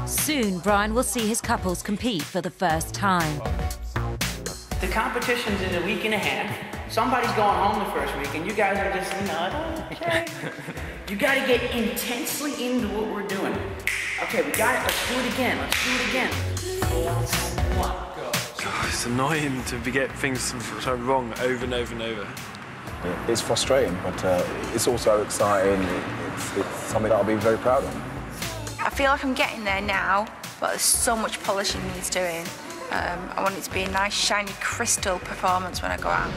Soon, Brian will see his couples compete for the first time. The competition's in a week and a half. Somebody's going home the first week, and you guys are just, okay. You gotta get intensely into what we're doing. Okay, we got it. Let's do it again. Let's do it again. 1, go. God, it's annoying to get things so wrong over and over and over. It's frustrating, but it's also exciting. It's something that I'll be very proud of. I feel like I'm getting there now, but there's so much polishing needs doing. I want it to be a nice, shiny, crystal performance when I go out.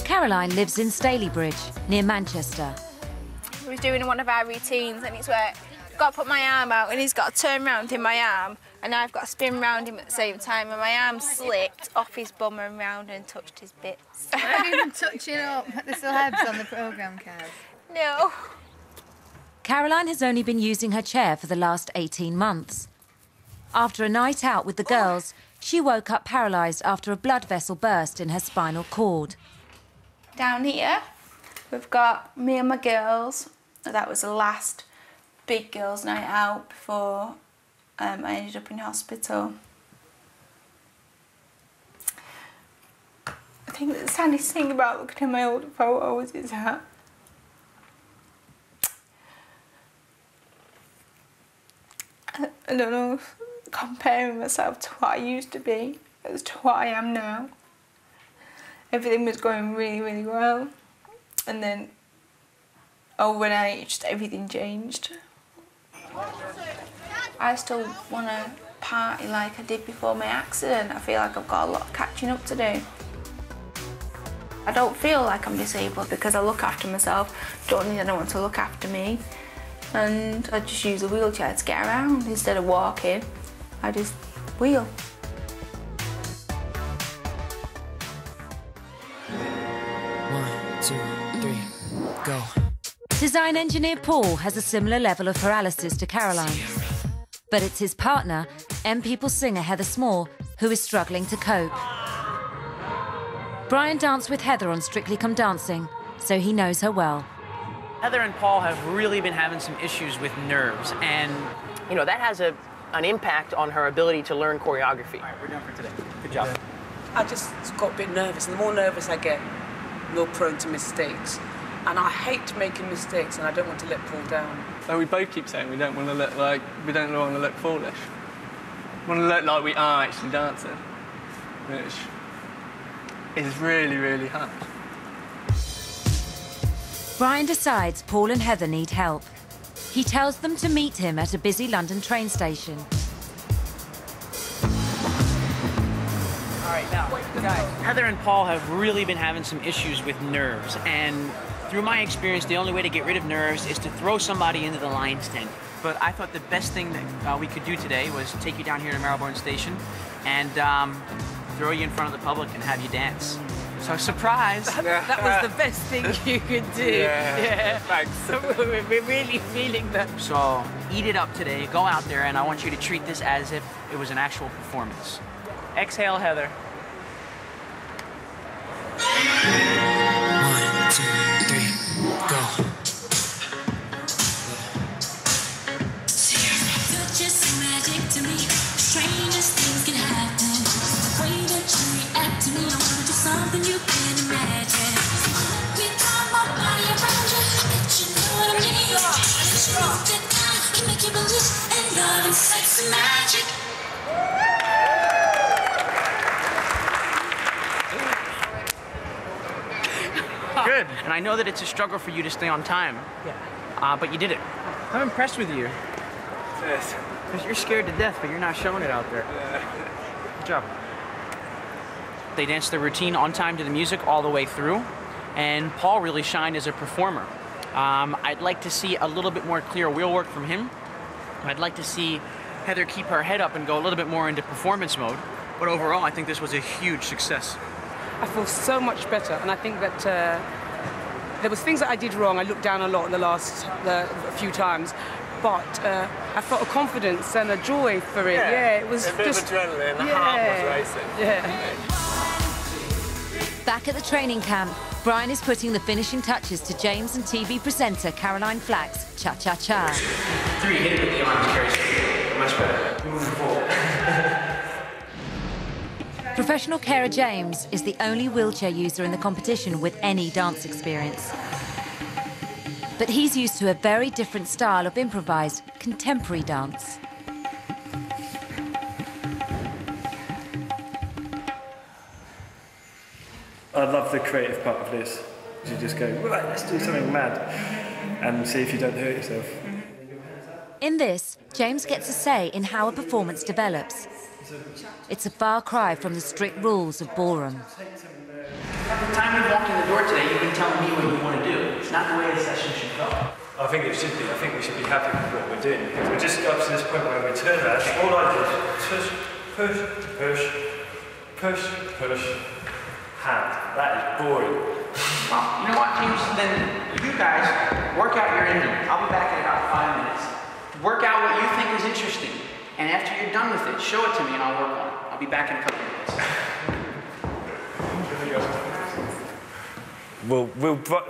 Caroline lives in Stalybridge, near Manchester. He was doing one of our routines, and it's where I've got to put my arm out, and he's got to turn round in my arm, and I've got to spin round him at the same time, and my arm slipped off his bum and round and touched his bits. Are you even touching up the celebs on the programme, Kev? No. Caroline has only been using her chair for the last 18 months. After a night out with the girls, she woke up paralysed after a blood vessel burst in her spinal cord. Down here, we've got me and my girls. That was the last big girls' night out before I ended up in hospital. I think the saddest thing about looking at my older photos is that I don't know if comparing myself to what I used to be as to what I am now. Everything was going really, really well, and then overnight, just everything changed. I still want to party like I did before my accident. I feel like I've got a lot of catching up to do. I don't feel like I'm disabled because I look after myself. Don't need anyone to look after me. And I just use a wheelchair to get around. Instead of walking, I just wheel. One, two, three, go. Design engineer Paul has a similar level of paralysis to Caroline. But it's his partner, M People singer Heather Small, who is struggling to cope. Brian danced with Heather on Strictly Come Dancing, so he knows her well. Heather and Paul have really been having some issues with nerves, and you know, that has an impact on her ability to learn choreography. all right, we're done for today. Good job. I just got a bit nervous, and the more nervous I get, the more prone to mistakes. And I hate making mistakes, and I don't want to let Paul down. So we both keep saying we don't want to look foolish. We want to look like we are actually dancing, which is really, really hard. Brian decides Paul and Heather need help. He tells them to meet him at a busy London train station. All right, now, guys, Heather and Paul have really been having some issues with nerves, and through my experience, the only way to get rid of nerves is to throw somebody into the lion's den. But I thought the best thing that we could do today was take you down here to Marylebone Station and throw you in front of the public and have you dance. So, surprise! That was the best thing you could do. Yeah. Thanks. We're really feeling that. So, eat it up today, go out there, and I want you to treat this as if it was an actual performance. Exhale, Heather. 1, 2, 3, go. Just magic to me. Strangest things can happen. The way that you react to me, I want to do something you can't imagine. We got my body around you, but you know what I mean. Just look at that, can make you believe in love and sex and magic. Good. And I know that it's a struggle for you to stay on time. Yeah. But you did it. I'm impressed with you. Yes. Because you're scared to death, but you're not showing it out there. Good job. They danced their routine on time to the music all the way through, and Paul really shined as a performer. I'd like to see a little bit more clear wheel work from him. I'd like to see Heather keep her head up and go a little bit more into performance mode. But overall, I think this was a huge success. I feel so much better, and I think that there was things that I did wrong. I looked down a lot in the few times, but I felt a confidence and a joy for it. Yeah, it was a bit just of adrenaline. The heart was racing. Yeah. Back at the training camp, Brian is putting the finishing touches to James and TV presenter Caroline Flack's Cha Cha Cha. 3, hit it with the arms, Carrie. much better. Moving forward. Professional carer James is the only wheelchair user in the competition with any dance experience. But he's used to a very different style of improvised, contemporary dance. I love the creative part of this. You just go, right, let's do something mad and see if you don't hurt yourself. In this, James gets a say in how a performance develops. It's a far cry from the strict rules of ballroom. From the time you walked in the door today, you've been telling me what you want to do. It's not the way the session should go. I think it should be. I think we should be happy with what we're doing. Because we just got to this point where we turn around, all I do is push, push, push, push, push, hand. That is boring. Well, you know what, James? Then you guys work out your ending. I'll be back in about 5 minutes. Work out what you think is interesting. And after you're done with it, show it to me and I'll work on it. I'll be back in a couple of minutes.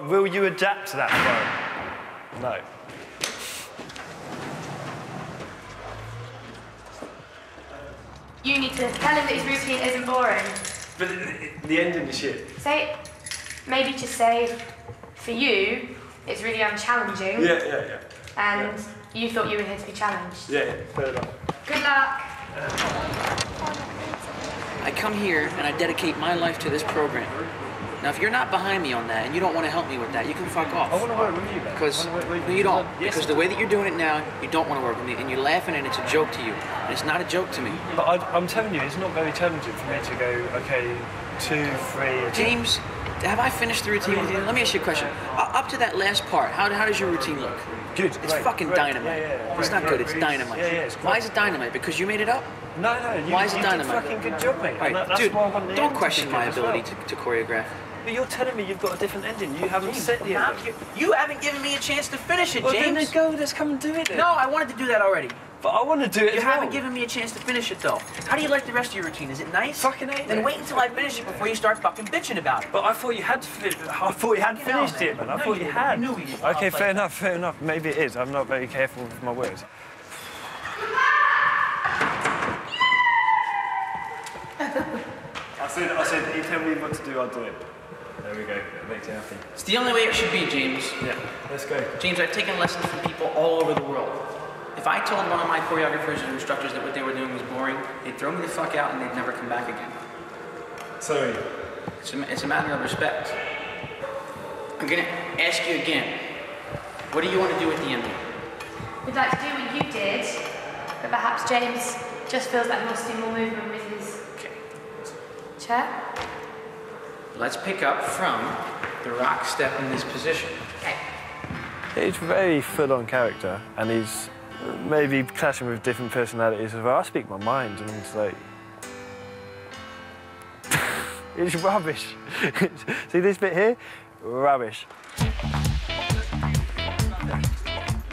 Will you adapt to that flow? No. You need to tell him that his routine isn't boring. But the ending is shit. Say, maybe just say, for you, it's really unchallenging. Yeah. And you thought you were here to be challenged. Yeah, fair enough. Good luck. I come here and I dedicate my life to this program. Now, if you're not behind me on that and you don't want to help me with that, you can fuck off. I want to work with you, man. Because no, you don't. Because the way that you're doing it now, you don't want to work with me, and you're laughing, and it's a joke to you, and it's not a joke to me. But I'm telling you, it's not very challenging for me to go, okay, 2, 3. James, have I finished the routine with you? Let me ask you a question. Up to that last part, how does your routine look? Good. It's fucking dynamite. Yeah. It's not good. It's dynamite. It's Why is it dynamite? Because you made it up? No. Why is it dynamite? You did a fucking good job, mate. Right, dude, don't question my ability to choreograph. But you're telling me you've got a different ending. You haven't set the ending. You haven't given me a chance to finish it, well, James. Then let's come and do it then. No, I wanted to do that already. But I want to do it You as well. haven't given me a chance to finish it, though. How do you like the rest of your routine? Is it nice? Fucking hate Then it. wait until I finish it before you start fucking bitching about it. But I thought you had finished it, man. I thought you had. Okay, fair enough. Maybe it is. I'm not very careful with my words. I said, you tell me what to do, I'll do it. There we go. That makes you happy. It's the only way it should be, James. Yeah, let's go. James, I've taken lessons from people all over the world. If I told one of my choreographers and instructors that what they were doing was boring, they'd throw me the fuck out and they'd never come back again. Sorry. It's a matter of respect. I'm gonna ask you again. What do you want to do at the ending? We'd like to do what you did, but perhaps James just feels like he wants to do more movement with his chair. Let's pick up from the rock step in this position. Okay. He's very full-on character, and he's maybe clashing with different personalities as well. I speak my mind, and it's like... it's rubbish. See this bit here? Rubbish.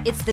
It's the